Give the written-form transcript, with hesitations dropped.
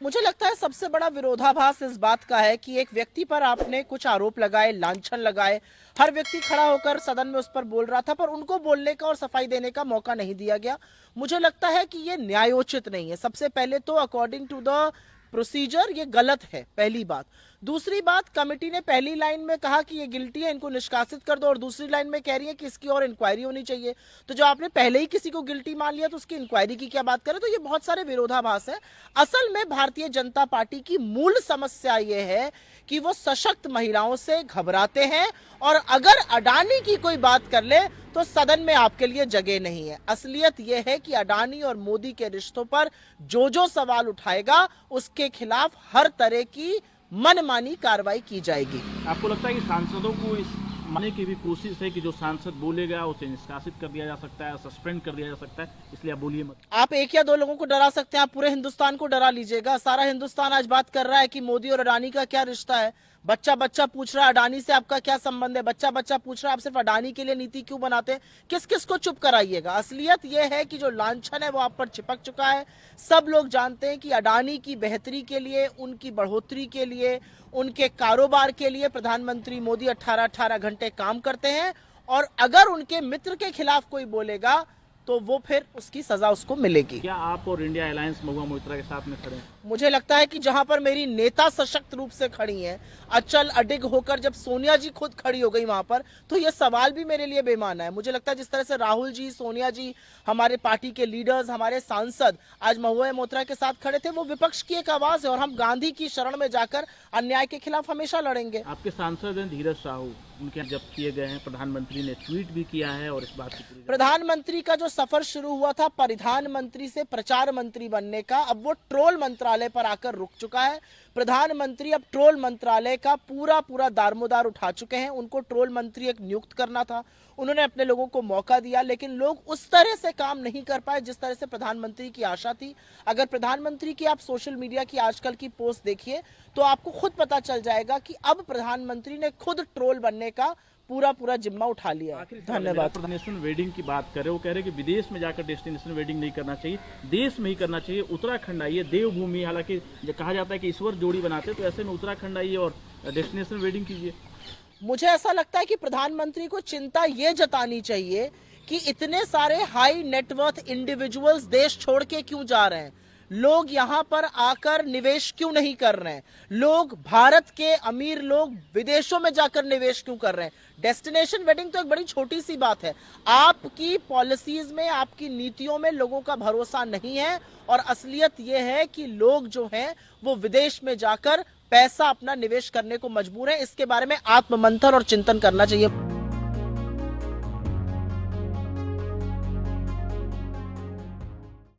मुझे लगता है सबसे बड़ा विरोधाभास इस बात का है कि एक व्यक्ति पर आपने कुछ आरोप लगाए, लांछन लगाए, हर व्यक्ति खड़ा होकर सदन में उस पर बोल रहा था, पर उनको बोलने का और सफाई देने का मौका नहीं दिया गया। मुझे लगता है कि ये न्यायोचित नहीं है। सबसे पहले तो अकॉर्डिंग टू द प्रोसीजर ये गलत है, पहली बात। दूसरी बात, कमेटी ने पहली लाइन में कहा कि ये गिल्टी है, इनको निष्कासित कर दो, और दूसरी लाइन में कह रही है कि इसकी और इंक्वायरी होनी चाहिए। तो जो आपने पहले ही किसी को गिल्टी मान लिया तो उसकी इंक्वायरी की क्या बात करें? तो ये बहुत सारे विरोधाभास है। असल में भारतीय जनता पार्टी की मूल समस्या ये है कि वो सशक्त महिलाओं से घबराते हैं, और अगर अडानी की कोई बात कर ले तो सदन में आपके लिए जगह नहीं है। असलियत यह है कि अडानी और मोदी के रिश्तों पर जो सवाल उठाएगा उसके खिलाफ हर तरह की मनमानी कार्रवाई की जाएगी। आपको लगता है कि सांसदों को इस मानने की भी कोशिश है कि जो सांसद बोलेगा उसे निष्कासित कर दिया जा सकता है, सस्पेंड कर दिया जा सकता है, इसलिए आप बोलिए मत? आप एक या दो लोगों को डरा सकते हैं, आप पूरे हिंदुस्तान को डरा लीजिएगा। सारा हिंदुस्तान आज बात कर रहा है कि मोदी और अडानी का क्या रिश्ता है। बच्चा बच्चा पूछ रहा है अडानी से आपका क्या संबंध है, बच्चा बच्चा पूछ रहा है आप सिर्फ अडानी के लिए नीति क्यों बनाते हैं। किस किस को चुप कराइएगा। असलियत यह है कि जो लांछन है वो आप पर चिपक चुका है। सब लोग जानते हैं कि अडानी की बेहतरी के लिए, उनकी बढ़ोतरी के लिए, उनके कारोबार के लिए प्रधानमंत्री मोदी 18-18 घंटे काम करते हैं, और अगर उनके मित्र के खिलाफ कोई बोलेगा तो वो फिर उसकी सजा उसको मिलेगी। क्या आप और इंडिया अलायंस महुआ मोइत्रा के साथ में खड़े हैं? मुझे लगता है कि जहां पर मेरी नेता सशक्त रूप से खड़ी हैं, अचल अडिग होकर, जब सोनिया जी खुद खड़ी हो गई वहां पर, तो ये सवाल भी मेरे लिए बेमाना है। मुझे लगता है जिस तरह से राहुल जी, सोनिया जी, हमारे पार्टी के लीडर्स, हमारे सांसद आज महुआ मोइत्रा के साथ खड़े थे, वो विपक्ष की एक आवाज है, और हम गांधी की शरण में जाकर अन्याय के खिलाफ हमेशा लड़ेंगे। आपके सांसद हैं धीरज साहू, उनके जब्त किए गए हैं। प्रधानमंत्री ने ट्वीट भी किया है और इस बात की प्रधानमंत्री का जो सफर शुरू हुआ था परिधान मंत्री से प्रचार मंत्री बनने का, अब वो ट्रोल मंत्रालय पर आकर रुक चुका है। प्रधानमंत्री अब ट्रोल मंत्रालय का पूरा दारोमदार उठा चुके हैं। उनको ट्रोल मंत्री एक नियुक्त करना था, उन्होंने अपने लोगों को मौका दिया, लेकिन लोग उस तरह से काम नहीं कर पाए जिस तरह से प्रधानमंत्री की आशा थी। अगर प्रधानमंत्री की आप सोशल मीडिया की आजकल की पोस्ट देखिए तो आपको खुद पता चल जाएगा कि अब प्रधानमंत्री ने खुद ट्रोल बनने का पूरा जिम्मा उठा लिया है। धन्यवाद। डेस्टिनेशन वेडिंग की बात करें, वो कह रहे हैं कि विदेश में जाकर डेस्टिनेशन वेडिंग नहीं करना चाहिए, देश में ही करना चाहिए। उत्तराखंड आइए, देवभूमि, हालांकि कहा जाता है कि ईश्वर जोड़ी बनाते, तो ऐसे में उत्तराखंड आइए और डेस्टिनेशन वेडिंग कीजिए। मुझे ऐसा लगता है कि प्रधानमंत्री को चिंता ये जतानी चाहिए कि इतने सारे हाई नेटवर्थ इंडिविजुअल्स देश छोड़ के क्यों जा रहे हैं, लोग यहां पर आकर निवेश क्यों नहीं कर रहे हैं, लोग, भारत के अमीर लोग विदेशों में जाकर निवेश क्यों कर रहे हैं। डेस्टिनेशन वेडिंग तो एक बड़ी छोटी सी बात है। आपकी पॉलिसीज में, आपकी नीतियों में लोगों का भरोसा नहीं है, और असलियत यह है कि लोग जो हैं वो विदेश में जाकर पैसा अपना निवेश करने को मजबूर है। इसके बारे में आत्ममंथन और चिंतन करना चाहिए।